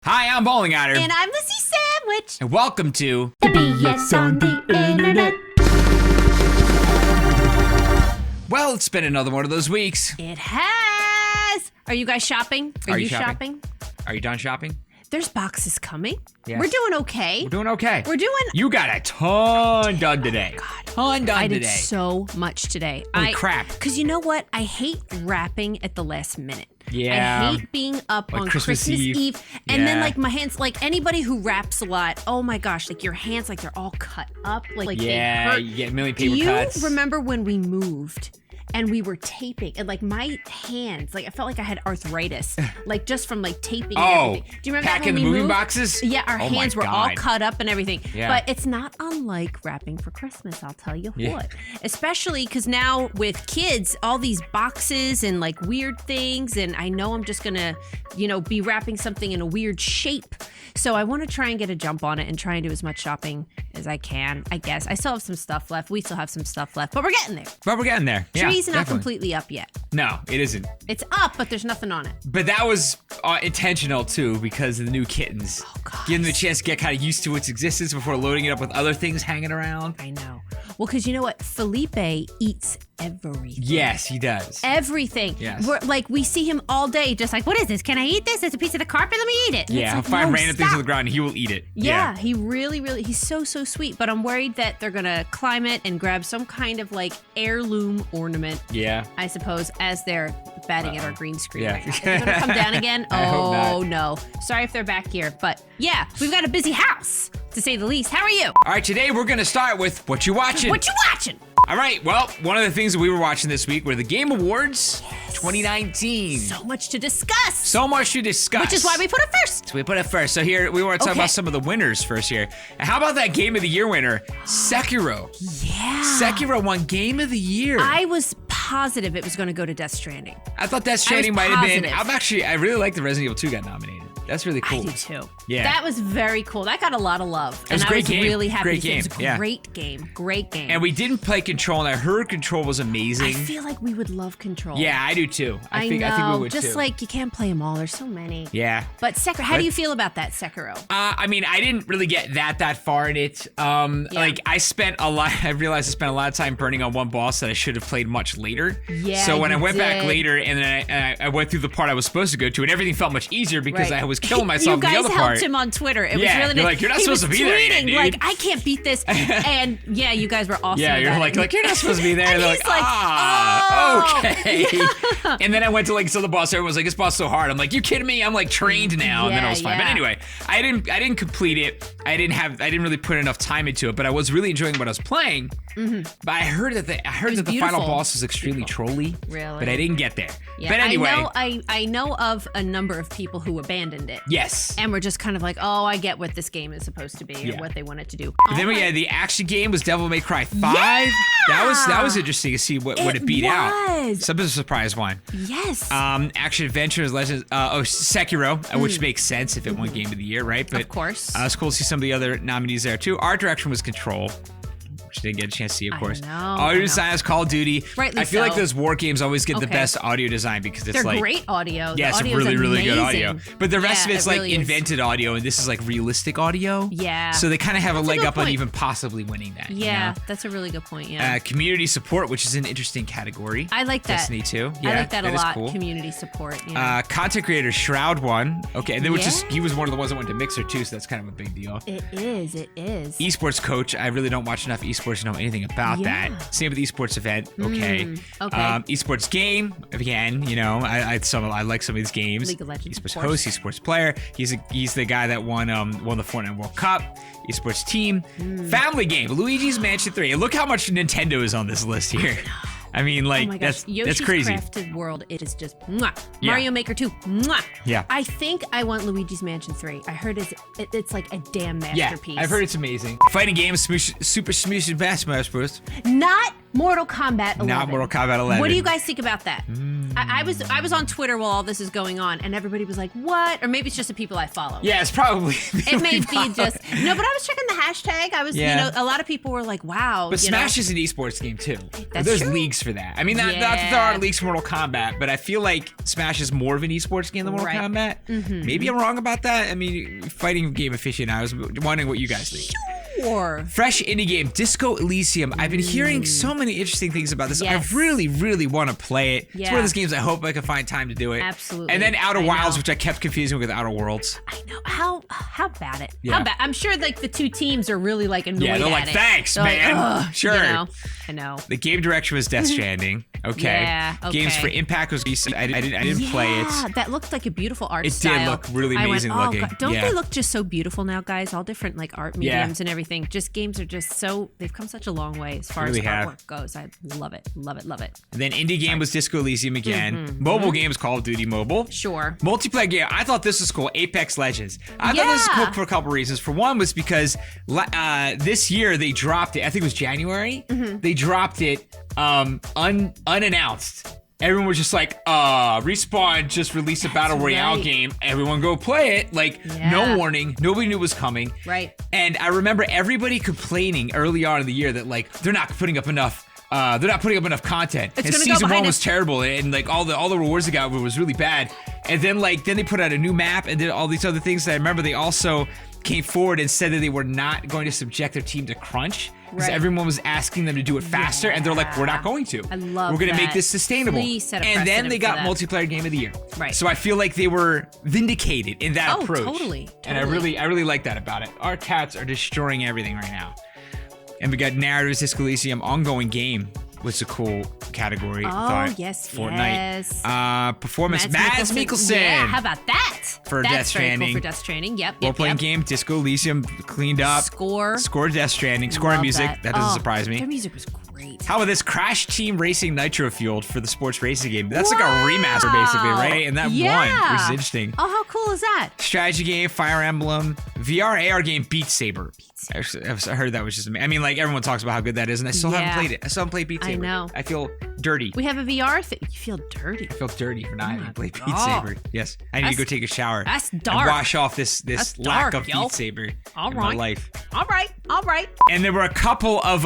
Hi, I'm Bowling Otter. And I'm Lizzie Sandwich. And welcome to The BS on the Internet. Well, it's been another one of those weeks. It has. Are you guys shopping? Are you shopping? Are you done shopping? There's boxes coming. Yes. We're doing okay. We're doing okay. We're doing. You got a ton done today. Ton done I today. did so much today. Holy crap. Because you know what? I hate wrapping at the last minute. Yeah. I hate being up Like on Christmas Eve. and then Yeah. like my hands, like anybody who wraps a lot, oh my gosh, like your hands, like they're all cut up, like they Yeah, hurt. you get a million Do paper you cuts. remember when we moved and we were taping and like my hands, like I felt like I had arthritis, like just from like taping and everything. Do you remember packing that the when we moving moved? boxes? Yeah, our Oh my hands were all God. cut up and everything. Yeah. But it's not unlike wrapping for Christmas, I'll tell you Yeah. what. Especially because now with kids, all these boxes and like weird things, and I know I'm just gonna, be wrapping something in a weird shape. So I want to try and get a jump on it and try and do as much shopping as I can, I guess. I still have some stuff left. We still have some stuff left, but we're getting there. But we're getting there. Yeah, Tree's not definitely. completely up yet. No, it isn't. It's up, but there's nothing on it. But that was intentional too because of the new kittens. Oh, God. Giving them a chance to get kind of used to its existence before loading it up with other things hanging around. I know. Well, because you know what? Felipe eats everything. Yes, he does. Everything. Yes. We see him all day just like, what is this? Can I eat this? It's a piece of the carpet. Let me eat it. And Yeah, he'll it's like, find no, random things stop. on the ground and he will eat it. Yeah, he really, he's so sweet. But I'm worried that they're going to climb it and grab some kind of like heirloom ornament, Yeah. I suppose, as they're batting at our green screen Yeah. right now. Is it going to come down again? I hope not. Oh, no. Sorry if they're back here. But yeah, we've got a busy house, to say the least. How are you? All right, today we're going to start with What You Watching. What you watching? All right, well, one of the things that we were watching this week were the Game Awards 2019. So much to discuss. So much to discuss. Which is why we put it first. So we put it first. So here, we want to talk Okay. about some of the winners first here. And how about that Game of the Year winner, Sekiro? Yeah. Sekiro won Game of the Year. I was positive it was going to go to Death Stranding. I thought that Stranding might have been. positive. I really like the Resident Evil 2 got nominated. That's really cool. I do too. Yeah. That was very cool. That got a lot of love. It was a and great I was game. really happy. Great to see it. game. It was a Yeah. great game. Great game. And we didn't play Control, and I heard Control was amazing. I feel like we would love Control. Yeah, I do too. I think we would just too. like you can't play them all. There's so many. Yeah. But Sekiro, how do you feel about that Sekiro? I mean, I didn't really get that far in it. Like I spent a lot. I realized I spent a lot of time burning on one boss that I should have played much later. Yeah, So when I you went back did. later, and then I went through the part I was supposed to go to, and everything felt much easier because Right. I was killing myself in the You other guys part. helped him on Twitter. It Yeah, was really you're nice. like, "You're not He supposed was to be there yet, tweeting, dude." like, I can't beat this. And yeah, you guys were awesome. Yeah, at you're that. like you're not supposed to be there. And They're he's like, oh. okay. And then I went to like so the boss. Everyone was like, this boss is so hard. I'm like, you kidding me? I'm like trained now. And then I was fine. But Yeah. anyway, I didn't complete it. I didn't really put enough time into it. But I was really enjoying what I was playing. Mm-hmm. But I heard that the final beautiful. boss was extremely trolly. Really? But I didn't get there. Yeah, but anyway, I know of a number of people who abandoned it. yes. And we're just kind of like, oh, I get what this game is supposed to be or Yeah. what they want it to do. But then we had the action game was Devil May Cry 5. Yeah! That was interesting to see what it beat out. was. Some of the surprise one. Yes. Action adventure is Legends. Sekiro, which makes sense if it won Game of the Year, right? But Of course. it's cool to see some of the other nominees there too. Art direction was Control, which I didn't get a chance to see, of course. know, Audio I know. design is Call of Duty. Rightly I feel like so. those war games always get the Okay. best audio design because it's They're like great audio. yeah, The it's audio's really, really good amazing. audio. But the rest Yeah, of it's it like really is. invented audio, and this is like realistic audio. Yeah. So they kind of have That's a a leg good up on point. even possibly winning that. Yeah, You that's a really good point. Yeah. know? Community support, which is an interesting category. I like that. Destiny 2. Yeah, I like that a is lot. cool. Community support. You know? Content creator Shroud won. Okay, and then Yeah. he was one of the ones that went to Mixer too, so that's kind of a big deal. It is. Esports coach, I really don't watch enough esports to know anything about Yeah. that. Same with esports event. Okay. okay. Esports game again. You know, I like some of these games. League of Legends, Esports of course. host, esports player. He's the guy that won the Fortnite World Cup. Esports team, family game, Luigi's Mansion 3. And look how much Nintendo is on this list here. I mean, like Oh my gosh, that's Yoshi's crazy. Crafted World, it is just mwah. Yeah. Mario Maker 2, mwah. Yeah. I think I want Luigi's Mansion 3. I heard it's like a damn Yeah, masterpiece. I've heard it's amazing. Fighting games, Super Smash Bros. Not Mortal Kombat 11. Not Mortal Kombat 11. What do you guys think about that? I was on Twitter while all this is going on, and everybody was like, "What?" Or maybe it's just the people I follow. Yeah, it's probably. It may be just no, but I was checking the hashtag. I was, a lot of people were like, "Wow." But Smash is an esports game too. That's There's true. leagues for that. I mean, not that there are leagues for Mortal Kombat, but I feel like Smash is more of an esports game than Mortal Kombat. Maybe I'm wrong about that. I mean, fighting game aficionado. I was wondering what you guys think. Sure. Fresh indie game, Disco Elysium. I've been hearing so many interesting things about this. Yes. I really, really want to play it. Yeah. It's one of those games I hope I can find time to do it. Absolutely. And then Outer I Wilds, know. which I kept confusing with Outer Worlds. I know how bad it. Yeah. How bad. I'm sure like the two teams are really like annoyed Yeah, they're at like, it. thanks, They're man. Like, ugh, Sure. You know? I know. The game direction was Death Stranding. Okay. Yeah, okay. Games for Impact was recent. I didn't play it. Yeah, that looked like a beautiful art It style. did look really I amazing went, looking. God, don't Yeah. they look just so beautiful now, guys? All different like art mediums and everything. Just games are just so, they've come such a long way as far Really as have. artwork goes. I love it, love it, love it. And then indie game was Disco Elysium again. Mobile games, Call of Duty Mobile. Sure. Multiplayer game, I thought this was cool. Apex Legends. I thought this was Yeah. cool for a couple reasons. For one was because this year they dropped it. I think it was January. They dropped it unannounced. Everyone was just like, Respawn just released a Battle Royale right. game. Everyone go play it. Like, no warning. Nobody knew it was coming. Right. And I remember everybody complaining early on in the year that, like, they're not putting up enough content. It's And gonna go season behind one was us. terrible, and like all the rewards they got was really bad. And then they put out a new map and did all these other things. That I remember they also came forward and said that they were not going to subject their team to crunch because Right. everyone was asking them to do it faster, and they're like, "We're not going to. I love We're going to make that. this sustainable." Please set a and then precedent they for got that. multiplayer game of the year. Right. So I feel like they were vindicated in that Oh, approach. totally, And I totally. really like that about it. Our cats are destroying everything right now. And we got Narratives, Disco Elysium, ongoing game. Was a cool category. I Oh, thought. yes, Fortnite. yes. Performance. Mads Mikkelsen. Yeah, how about that? For That's Death Stranding. Very cool for Death Stranding. Yep. Role-playing game, Disco Elysium, cleaned up. Score. Death Stranding. Score and Love music. That doesn't surprise me. Their music was great. How about this Crash Team Racing Nitro Fueled for the sports racing game? That's like a remaster, basically, right? And that won, which is interesting. Oh, how cool is that? Strategy game, Fire Emblem, VR AR game, Beat Saber. I heard that was just amazing. I mean, like everyone talks about how good that is, and I still haven't played it. I still haven't played Beat Saber. I know. I feel dirty. We have a VR thing. You feel dirty. I feel dirty for not having played Beat God. Saber. Yes, I need to go take a shower. That's And dark. wash off this That's lack dark, of yo. Beat Saber All in my right. life. All right. All right. And there were a couple of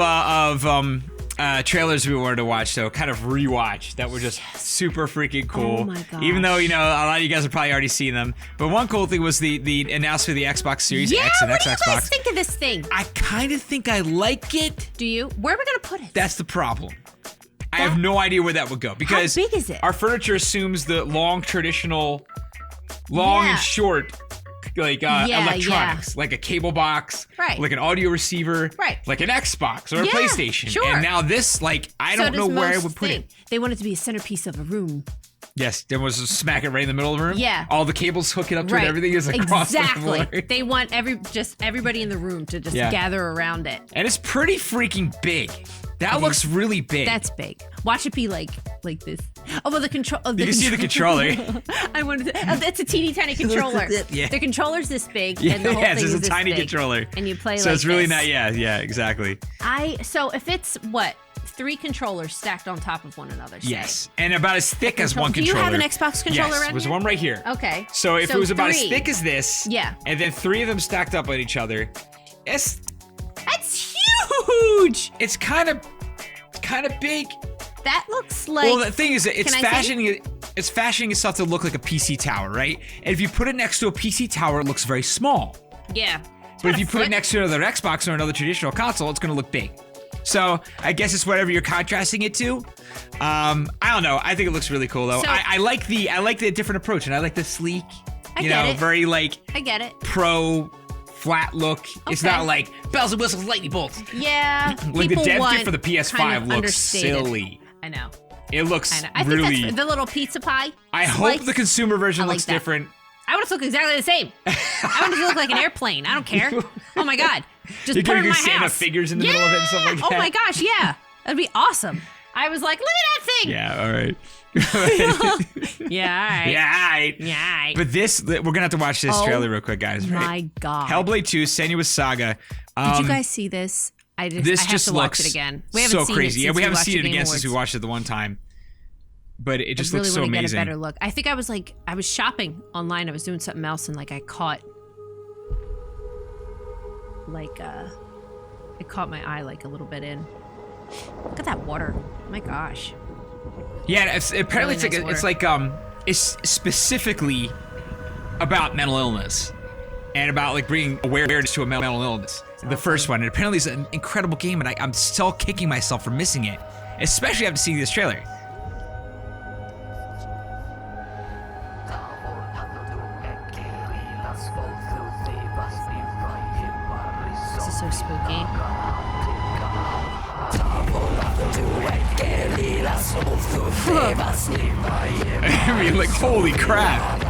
trailers we wanted to watch, so kind of rewatch that were just super freaking cool. Oh my gosh. Even though, a lot of you guys have probably already seen them. But one cool thing was the announcement of the Xbox Series Yeah, X and what do you Xbox. guys think of this thing? I kind of think I like it. Do you? Where are we going to put it? That's the problem. I have no idea where that would go because big is it? our furniture assumes the long traditional, long Yeah. and short, like electronics, like a cable box, Right. like an audio receiver, Right. like an Xbox or a Yeah, PlayStation. sure. And now this, like, I So don't know does where I most would put thing. it. They want it to be a centerpiece of a room. Yes, there was a smack it right in the middle of the room. Yeah. All the cables hooking up to Right. it, everything is across the floor. Exactly. They want everybody in the room to just Yeah. gather around it. And it's pretty freaking big. That looks really big. That's big. Watch it be like this. Oh, well, the control. You can see the controller. I wanted to. Oh, that's a teeny tiny controller. Yeah. The controller's this big, Yeah, and the whole yes, thing it's is a this tiny big. controller. And you play so like it's really this. not. Yeah, exactly. So if it's what 3 controllers stacked on top of one another. Say. Yes, and about as thick as one Do you controller. have an Xbox controller Yes, around there's here? one right here. Okay. So if it was about as 3. thick as this, Yeah. and then 3 of them stacked up on each other, That's huge. it's kind of big. That looks like. Well, the thing is, that Can I see? it's fashioning itself to look like a PC tower, right? And if you put it next to a PC tower, it looks very small. Yeah. But if you put it next to another Xbox or another traditional console, it's going to look big. So I guess it's whatever you're contrasting it to. I don't know. I think it looks really cool though. So- I like the different approach, and I like the sleek, I get it. very like I get it. pro flat look. It's Okay. not like bells and whistles, lightning bolts. Yeah. Like the people dev want kit for the PS5 kind of looks understated. silly. I know. It looks I know. I think really. that's the little pizza pie. I hope slice. the consumer version I like looks that. different. I want it to look exactly the same. I want it to look like an airplane. I don't care. Oh my god. Just You're put it gonna in do my Santa house. figures in the middle of it and stuff like that. Oh my gosh, yeah. That'd be awesome. I was like, look at that thing. Yeah. All right. Yeah, all right. Yeah. All right. Yeah, all right. But we're gonna have to watch this Oh trailer real quick, guys. Right? My god. Hellblade 2: Senua's Saga. Did you guys see this? I have just to watch looks it again. We haven't so seen crazy. it Yeah, since we haven't watched seen the it Game again Awards. since we watched it the one time. But it just I really looks so want to amazing. get a better look. I think I was shopping online. I was doing something else, and like I caught, it caught my eye like a little bit in. Look at that water! Oh my gosh. Yeah, apparently Really nice it's specifically about mental illness and about like bringing awareness to a mental illness. The first one, and apparently it's an incredible game, and I'm still kicking myself for missing it, especially after seeing this trailer. This is so spooky. I mean, like, holy crap.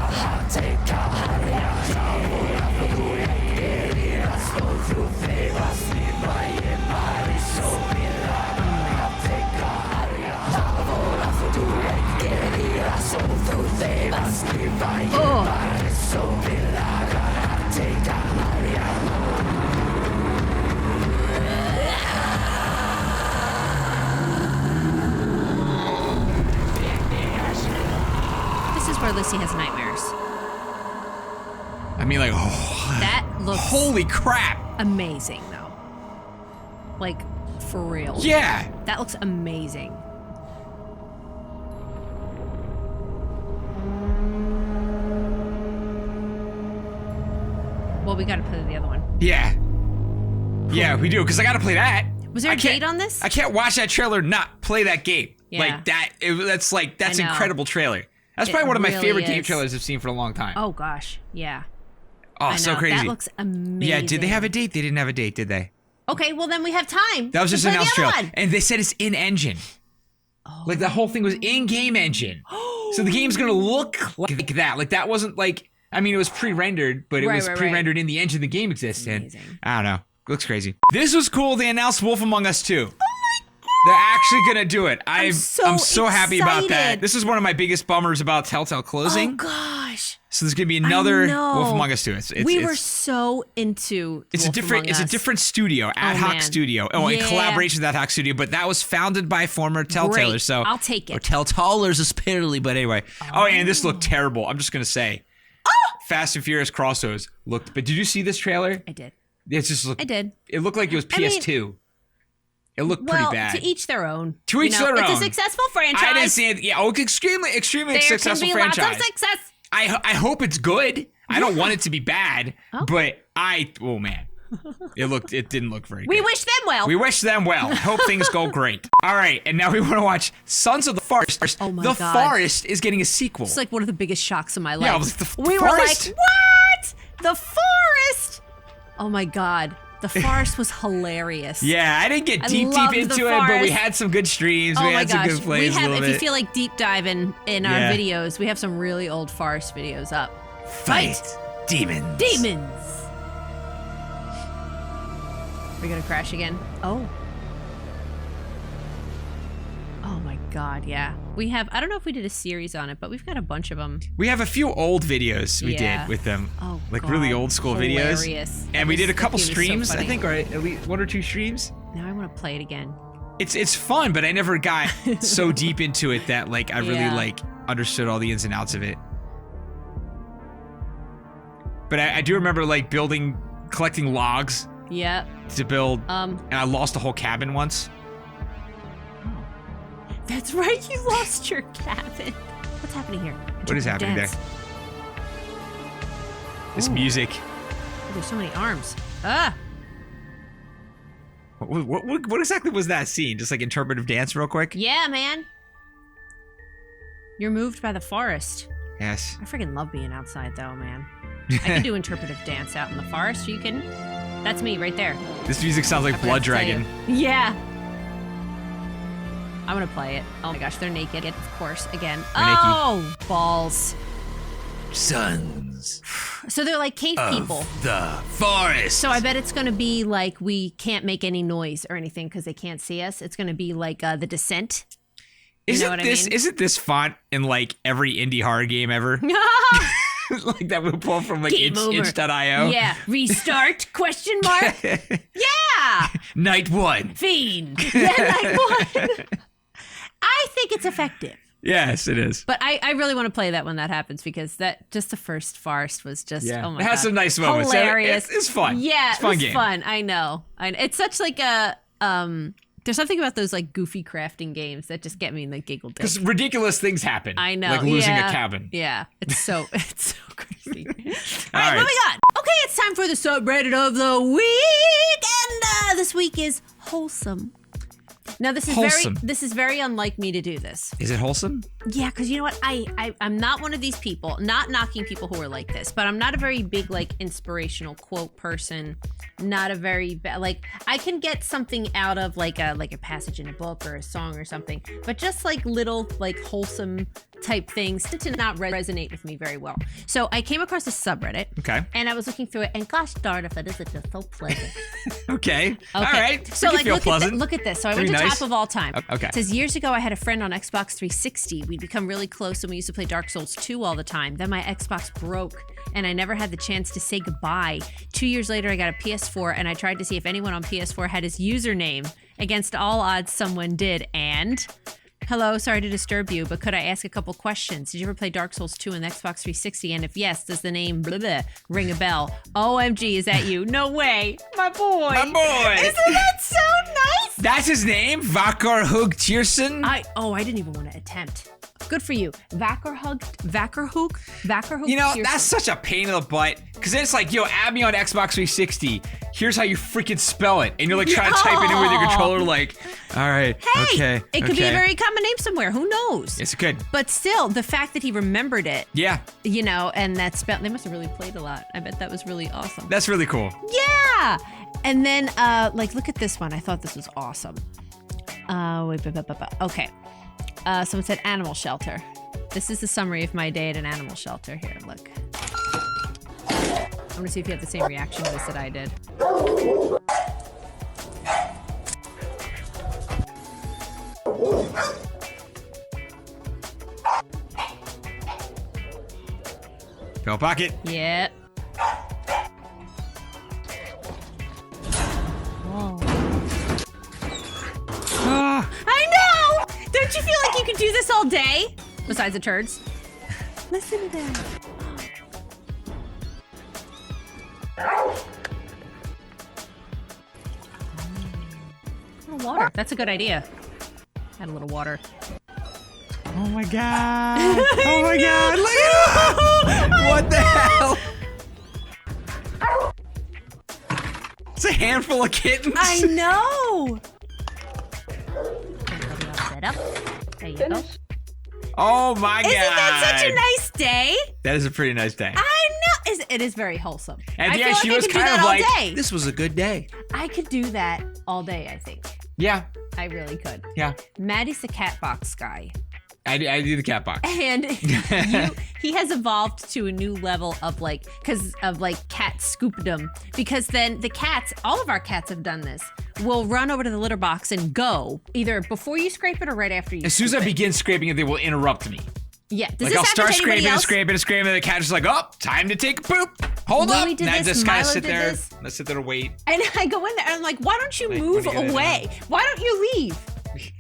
This is where Lissy has nightmares. I mean, like, oh, That looks holy crap. amazing, though. Like, for real. Yeah. That looks amazing. Well, we gotta play the other one. Yeah. Yeah, we do, because I gotta play that. Was there I a can't- date on this? I can't watch that trailer and not play that game. Yeah. Like that. That's I know. incredible trailer. That's It probably one of my really favorite game is. trailers I've seen for a long time. Oh gosh, yeah. Oh, I so know. crazy. That looks amazing. Yeah, did they have a date? They didn't have a date, did they? Okay, well then we have time. That was to just play an announced the other trailer. one. And they said it's in engine. Like the whole thing was in-game engine. So the game's gonna look like that. Like that wasn't like, I mean, it was pre-rendered, but it Right, was right, pre-rendered in the engine the game exists in. Amazing. I don't know. Looks crazy. This was cool. They announced Wolf Among Us 2. They're actually gonna do it. I'm so happy about that. excited. This is one of my biggest bummers about Telltale closing. Oh gosh. So there's gonna be another know. Wolf Among Us 2. We were so into It's Wolf a different. Among It's a Us. different studio, Ad Hoc man. Studio. Oh, in Yeah. collaboration with Ad Hoc Studio, but that was founded by former Telltalers. Great. So I'll take it. Or Telltalers, apparently. But anyway. Oh, and this looked terrible. I'm just gonna say. Fast and Furious crossovers looked. But did you see this trailer? I did. It just looked. I did. It looked like it was I mean, PS2. It looked Well, pretty bad. to each their own. To each their It's own. a successful franchise. I didn't see it. Yeah, extremely There successful can be franchise. lots of success. I hope it's good. I don't want it to be bad, but oh man, it didn't look very good. We wish them well. We wish them well. I hope things go great. All right, and now we want to watch Sons of the Forest. Oh my the God. Forest is getting a sequel. It's like one of the biggest shocks of my life. Yeah, it was the we were forest. like, what? The forest? Oh my God. The forest was hilarious. Yeah, I didn't get I deep loved the into it, but we forest. had some good streams. Oh we my had some gosh. good plays We a have, little if you bit. feel like deep dive in Yeah. our videos, we have some really old forest videos up. Fight demons. Demons. We're gonna crash again. Oh. Oh my God, yeah. We have, I don't know if we did a series on it, but we've got a bunch of them. We have a few old videos we Yeah. did with them. Oh, like God. really old school videos. Hilarious. And we did a couple That game streams, is so I funny. think, or at least one or two streams. Now I want to play it again. It's fun, but I never got so deep into it that like I really Yeah. like understood all the ins and outs of it. But I do remember like collecting logs Yep. to build, Um. and I lost a whole cabin once. That's right. You lost your cabin. What's happening here? What is happening there? This music. Oh, there's so many arms. Ah. What exactly was that scene? Just like interpretive dance, real quick. Yeah, man. You're moved by the forest. Yes. I freaking love being outside, though, man. I can do interpretive dance out in the forest. You can. That's me right there. This music sounds like I forgot Blood to tell Dragon. you. Yeah. I'm gonna play it. Oh my gosh, they're naked, of course, again. Oh, balls. Sons So they're like cave people. the forest. So I bet it's gonna be like we can't make any noise or anything because they can't see us. It's gonna be like The Descent. Isn't what I this mean? isn't this font in like every indie horror game ever? Like that we pull from like Game over. itch.io. Yeah. Restart? Question mark. Yeah. Night 1. Fiend. Yeah, night 1. I think it's effective. Yes, it is. But I really want to play that when that happens because that just the first farce was just oh my it has God. some nice moments. Hilarious. It's fun. Yeah, it's a fun it was game. fun. I know. It's such like a there's something about those like goofy crafting games that just get me in the giggle dick. Because ridiculous things happen. I know. Like losing a cabin. Yeah. It's so crazy. All right. right, moving on. Okay, it's time for the subreddit of the week. And this week is wholesome. Now this is very unlike me to do this. Is it wholesome? Yeah, because you know what? I'm not one of these people, not knocking people who are like this, but I'm not a very big like inspirational quote person. Not a very like I can get something out of like a passage in a book or a song or something, but just like little like wholesome type things to not resonate with me very well. So I came across a subreddit. Okay. And I was looking through it, and gosh darn if it isn't just so pleasant. Okay. All right. So like look at this. So I went to nice. top of all time. Okay. It says years ago I had a friend on Xbox 360. We'd become really close and we used to play Dark Souls 2 all the time. Then my Xbox broke and I never had the chance to say goodbye. 2 years later I got a PS4 and I tried to see if anyone on PS4 had his username. Against all odds someone did, and hello, sorry to disturb you, but could I ask a couple questions? Did you ever play Dark Souls 2 on the Xbox 360? And if yes, does the name blah, blah, ring a bell? OMG, is that you? No way. My boy. My boy. Isn't that so nice? That's his name? Vakarhug Tierson? I didn't even want to attempt. Good for you. Vakarhug. You know, Tierson. that's such a pain in the butt. Because it's like, yo, add me on Xbox 360. Here's how you freaking spell it. And you're like trying to type it in with your controller like, all right, Hey, okay. it could be a very common name somewhere. Who knows? It's good. But still, the fact that he remembered it, Yeah, you know, and that spell, they must have really played a lot. I bet that was really awesome. that's really cool. Yeah. And then, like, look at this one. I thought this was awesome. Okay. Someone said animal shelter. This is the summary of my day at an animal shelter. Here, look. I want to see if you have the same reaction to this that I did. Go pocket. Yeah. Ah, I know! Don't you feel like you could do this all day? Besides the turds. Listen to that. A little water. That's a good idea. Add a little water. oh my god. Oh my god. Look at him. What the hell? It's a handful of kittens. I know! Set up. There you go. Oh my god. Isn't that such a nice day? That is a pretty nice day. I know. It is very wholesome. And I yeah, feel she like was I could do kind that of all like, day. this was a good day. I could do that all day, I think. Yeah, I really could. yeah. Maddie's the cat box guy. I do the cat box. And he has evolved to a new level of like, because of like cat scoopdom. Because then the cats, all of our cats have done this, will run over to the litter box and go either before you scrape it or right after you As soon as I scrape it. begin scraping it, they will interrupt me. Yeah. Does Like this I'll happen start to anybody scraping and else? scraping and scraping, and the cat's just like, oh, time to take a poop. Hold Louis up. did And I this, just kind of Milo sit did there. this. Let's sit there and wait. And I go in there and I'm like, why don't you Wait, move let me get it away? Why don't you leave?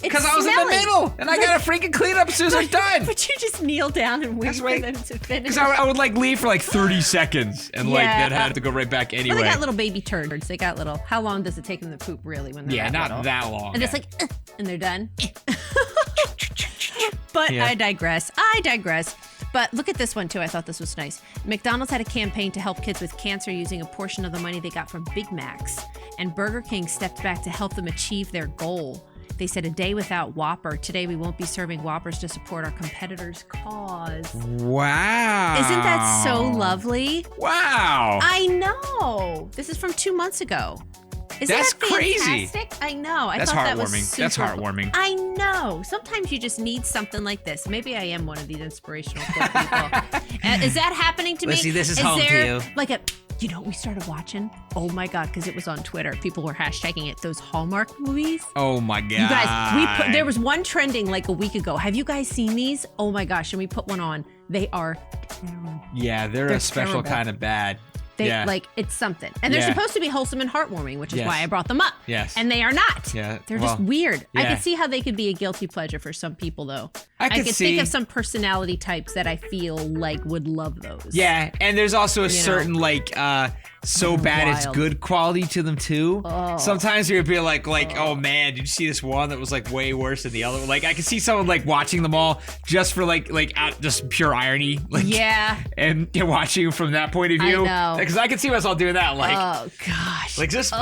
Because I was in the middle, and I gotta freaking clean up as soon as I'm done. But you just kneel down and wait That's for right. them to finish. Because I would like leave for like 30 seconds, and like Yeah. then have to go right back But anyway. they got little baby turds. They got little. How long does it take them to poop really when they're Yeah, that not little? that long. And it's like, and they're done. But Yeah. I digress. But look at this one too. I thought this was nice. McDonald's had a campaign to help kids with cancer using a portion of the money they got from Big Macs. And Burger King stepped back to help them achieve their goal. They said a day without Whopper. Today we won't be serving Whoppers to support our competitors' cause. Wow. Isn't that so lovely? Wow. I know. This is from 2 months ago. Isn't That's that crazy. fantastic? I know. I That's thought that was heartwarming. super That's cool. heartwarming. I know. Sometimes you just need something like this. Maybe I am one of these inspirational quote people. Is that happening to me? Lizzie, this is home to there you. like a, you know what we started watching? Oh my God, because it was on Twitter. People were hashtagging it, those Hallmark movies. Oh my god. You guys, there was one trending like a week ago. Have you guys seen these? Oh my gosh, and we put one on. They are terrible. Yeah, they're a special terrible. kind of bad. Like, it's something. And they're supposed to be wholesome and heartwarming, which is why I brought them up. Yes. And they are not. Yeah. They're just weird. Yeah. I can see how they could be a guilty pleasure for some people, though. I could think of some personality types that I feel like would love those. Yeah, and there's also a certain so bad it's good quality to them too. Oh. Sometimes you'd be like, oh man, did you see this one that was like way worse than the other? Like I could see someone like watching them all just for like out just pure irony. Like, yeah. And watching from that point of view. I know. Because I could see myself doing that. Like, oh gosh. Like just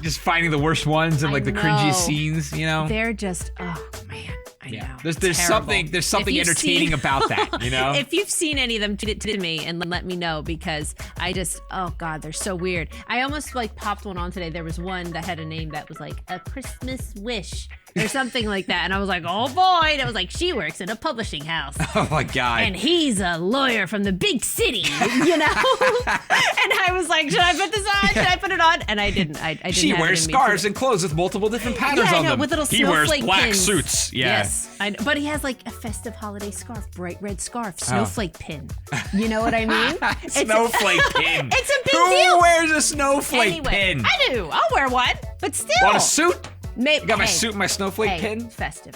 just finding the worst ones and like the cringiest scenes. They're just man. I know. There's something entertaining about that, If you've seen any of them, tweet it to me and let me know, because I just, oh God, they're so weird. I almost like popped one on today. There was one that had a name that was like a Christmas wish or something like that. And I was like, oh boy. And it was like, she works in a publishing house. Oh my God. And he's a lawyer from the big city, And I was like, should I put this on? Should I put it on? And I didn't. I didn't. She wears scarves and clothes with multiple different patterns on them. With little he wears snowflake black pins. suits. Yeah. Yes. But he has like a festive holiday scarf, bright red scarf, snowflake pin. You know what I mean? Snowflake pin. It's a big Who deal. Who wears a snowflake pin? I do. I'll wear one. But still. Want a suit? Maybe. Got my suit and my snowflake pin? It's festive.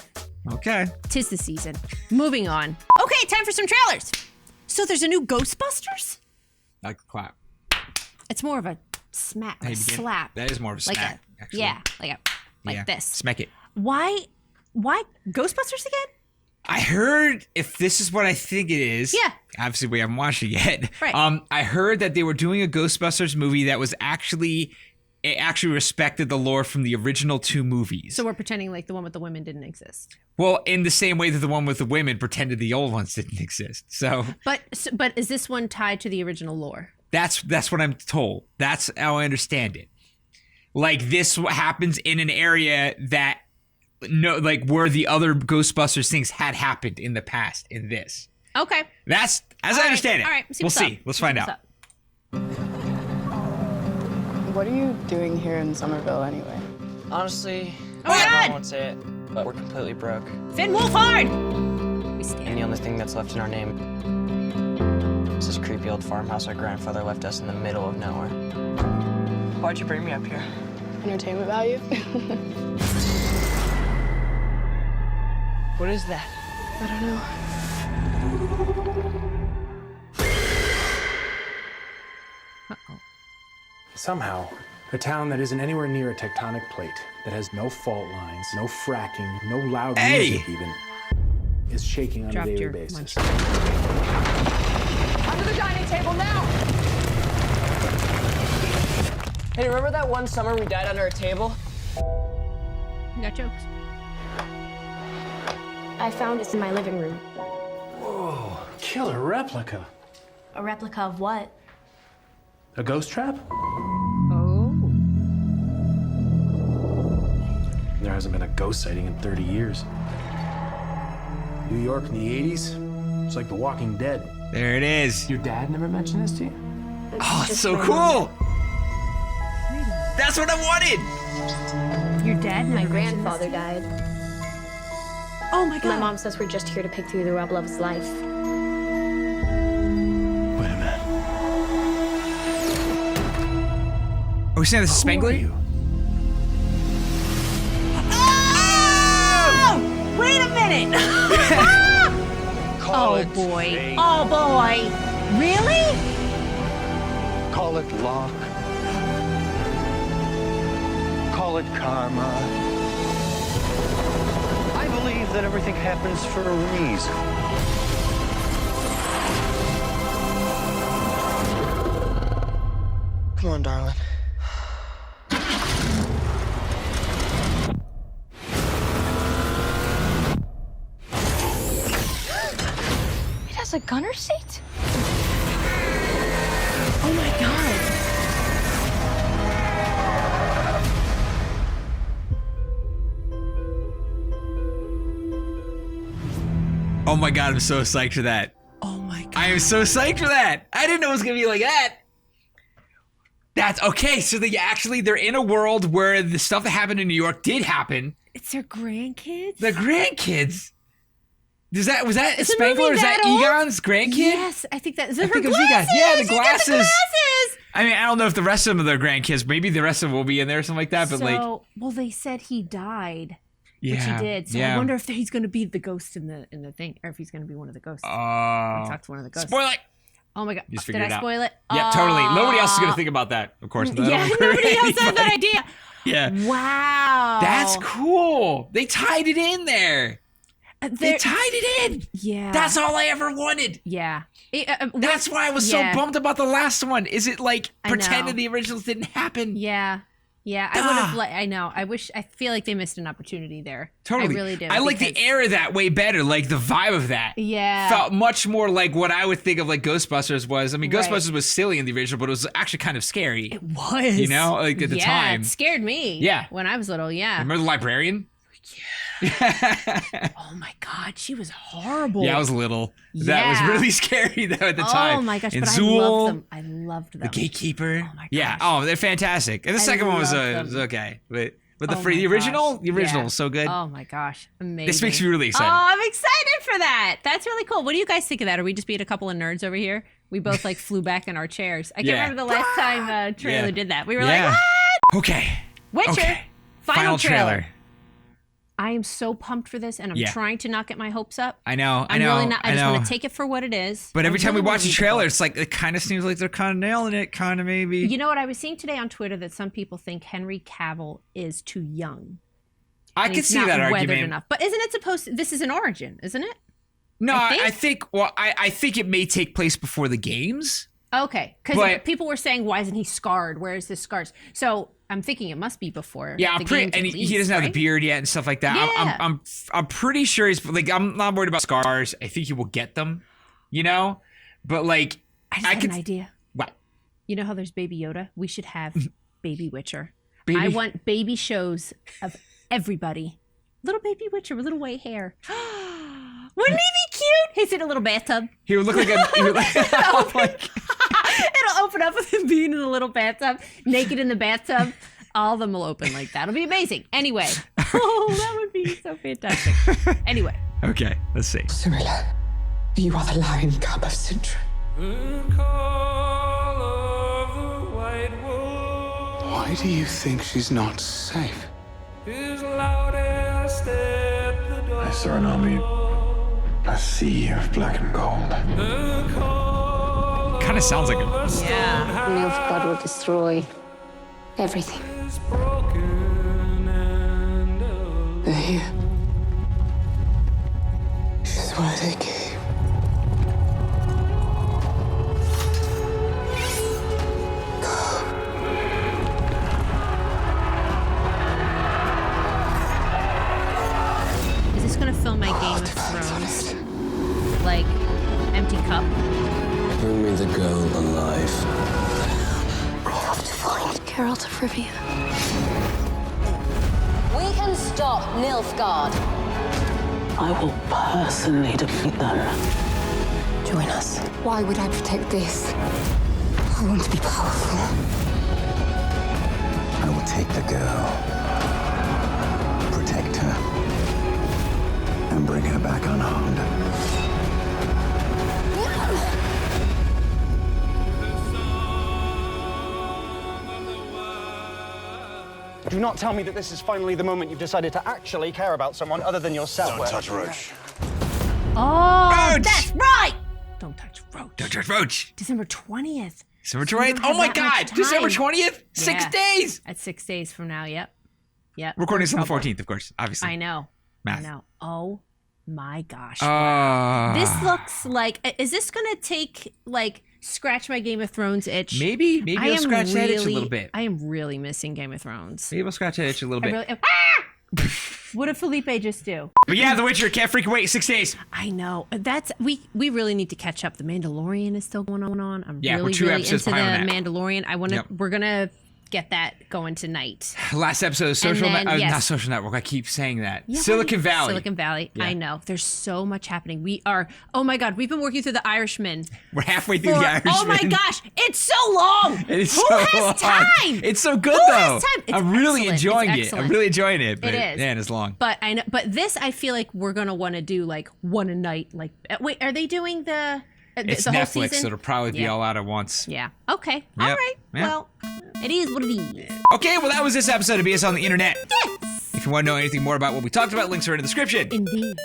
Okay. 'Tis the season. Moving on. Okay, time for some trailers. So there's a new Ghostbusters? Like a clap. It's more of a smack, a slap. That is more of a smack, actually. Yeah, like this. Smack it. Why Ghostbusters again? I heard, if this is what I think it is. Yeah. Obviously, we haven't watched it yet. Right. I heard that they were doing a Ghostbusters movie that was it actually respected the lore from the original 2 movies. So we're pretending like the one with the women didn't exist. Well, in the same way that the one with the women pretended the old ones didn't exist. So. But is this one tied to the original lore? That's what I'm told. That's how I understand it. Like this happens in an area that where the other Ghostbusters things had happened in the past in this. Okay. That's as I understand it. All right. We'll see. Let's find out. What are you doing here in Somerville anyway? Honestly, I won't say it, but we're completely broke. Finn Wolfhard! We And stand. the only thing that's left in our name is this creepy old farmhouse our grandfather left us in the middle of nowhere. Why'd you bring me up here? Entertainment value? What is that? I don't know. Somehow, a town that isn't anywhere near a tectonic plate, that has no fault lines, no fracking, no loud music even, is shaking on Dropped a daily your basis. Under the dining table now! Hey, remember that one summer we died under a table? You got jokes. I found this in my living room. Whoa, killer replica. A replica of what? A ghost trap? Oh. There hasn't been a ghost sighting in 30 years. New York in the 80s, it's like The Walking Dead. There it is. Your dad never mentioned this to you? Oh, it's so cool. That's what I wanted. Your dad My never grandfather died. Oh my God. My mom says we're just here to pick through the rubble of his life. Wait a minute. Are we saying this is Who are Spangly? you? Oh! Wait a minute. Call it boy. fate. Oh boy. Really? Call it luck. Call it karma. I believe that everything happens for a reason. Come on, darling. It has a gunner seat? Oh my God. Oh my God, I'm so psyched for that. Oh my God. I am so psyched for that. I didn't know it was gonna be like that. That's okay. So they're in a world where the stuff that happened in New York did happen. It's their grandkids? The grandkids. Was that Is the Spangler? movie Is that that old? Egon's grandkid? Yes, I think that is. I Her think it was Egon. glasses. Yeah, the You got glasses. the glasses. I mean, I don't know if the rest of them are their grandkids. Maybe the rest of them will be in there or something like that. But well, they said he died. yeah, Which he did. So I wonder if he's going to be the ghost in the thing, or if he's going to be one of the ghosts. Or talk to one of the ghosts. Spoil it. Oh my god! Just Did figure it I out. spoil it? Yeah, totally. Nobody else is going to think about that, of course. Yeah, nobody else had that idea. Yeah. Wow. That's cool. They tied it in there. They tied it in. Yeah. That's all I ever wanted. Yeah. That's why I was so bummed about the last one. Is it like pretending know. the originals didn't happen? Yeah. Yeah. I would have. I know. I feel like they missed an opportunity there. Totally. I really do. I like the air of that way better. Like the vibe of that. Yeah. Felt much more like what I would think of like Ghostbusters was. I mean, Ghostbusters was silly in the original, but it was actually kind of scary. It was. You know, like at the time. It scared me. Yeah. When I was little. Yeah. Remember the librarian? Oh my god, she was horrible. Yeah, I was little. That was really scary though at the time. Oh my gosh, and but Zool, I loved them. I loved them. the gatekeeper. Oh my gosh. Yeah. Oh, they're fantastic. And the second one was okay, but the original was so good. Oh my gosh, amazing. This makes me really excited. Oh, I'm excited for that. That's really cool. What do you guys think of that? Are we just being a couple of nerds over here? We both like flew back in our chairs. I can't remember the last time trailer did that. We were like, what? Okay. Witcher. Okay. Final trailer. I am so pumped for this, and I'm trying to not get my hopes up. I know. I'm really not. I just want to take it for what it is. But every time we watch a trailer, it's like it kind of seems like they're kind of nailing it, kind of maybe. You know what? I was seeing today on Twitter that some people think Henry Cavill is too young. I could see that argument. Enough. But isn't it supposed to, this is an origin, isn't it? No, I think it may take place before the games. Okay, because people were saying, why isn't he scarred? Where is his scars? So I'm thinking it must be before. Yeah, he doesn't have the beard yet and stuff like that. Yeah. I'm pretty sure he's like, I'm not worried about scars. I think he will get them, you know. But like, I just had an idea. What? You know how there's Baby Yoda? We should have Baby Witcher. Baby? I want baby shows of everybody. Little baby Witcher with little white hair. Wouldn't he be cute? He's in a little bathtub. He would look like a. It'll open up with him being in a little bathtub, naked in the bathtub. All of them will open like that. It'll be amazing. Anyway. Oh, that would be so fantastic. Anyway. Okay, let's see. Cyrilla, you are the lion cub of Sintra. Why do you think she's not safe? I saw an army, a sea of black and gold. Kind of sounds like a... Yeah. Nilfgaard will destroy everything. They're here. This is why they came. Is this going to fill my Game of Thrones, like, empty cup? Bring me the girl alive. I have to find Geralt of Rivia. We can stop Nilfgaard. I will personally defeat them. Join us. Why would I protect this? I want to be powerful. I will take the girl, protect her, and bring her back unharmed. Do not tell me that this is finally the moment you've decided to actually care about someone other than yourself. Don't touch Roach. Oh, Roach! that's right! Don't touch Roach. Don't touch Roach. December 20th. December 20th? Oh my God! December 20th? 6 days! That's 6 days from now, yep. Recording this on the 14th, of course, obviously. I know. Math. I know. Oh my gosh. This looks like, is this gonna take, like, scratch my Game of Thrones itch? Maybe I'll scratch that itch a little bit. I am really missing Game of Thrones. Maybe I'll scratch that itch a little bit. What did Felipe just do? But yeah, The Witcher, can't freaking wait, 6 days. I know. That's we really need to catch up. The Mandalorian is still going on. I'm Yeah, we're really, 2 really episodes into the behind that. Mandalorian. We're gonna get that going tonight. Last episode of Social And then, not Social Network. I keep saying that. Yeah, Silicon Valley. Silicon Valley. Yeah. I know. There's so much happening. We are. Oh my God. We've been working through The Irishman. We're halfway through The Irishman. Oh my gosh. It's so long. It's Who so has long. time? It's so good Who though. has time? It's I'm really excellent. enjoying It's it. excellent. I'm really enjoying it. But It is. Man, it's long. But I know. But this, I feel like we're gonna want to do like one a night. Like, wait, are they doing the It's the whole Netflix, season? so it'll probably be Yeah. all out at once. Yeah. Okay. All Yep. right. Yeah. Well, it is what it is. Okay, well, that was this episode of BS on the Internet. Yes. If you want to know anything more about what we talked about, links are in the description. Indeed.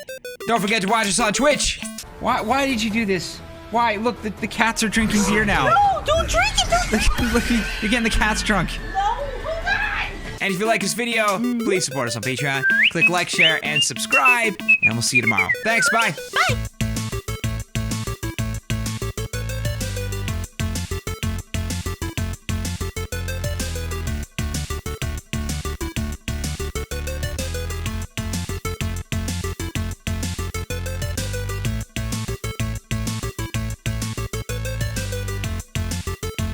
Don't forget to watch us on Twitch. Why did you do this? Why? Look, the cats are drinking beer now. No, don't drink it. Look, you're getting the cats drunk. No, hold on. And if you like this video, please support us on Patreon. Click like, share, and subscribe. And we'll see you tomorrow. Thanks, bye. Bye.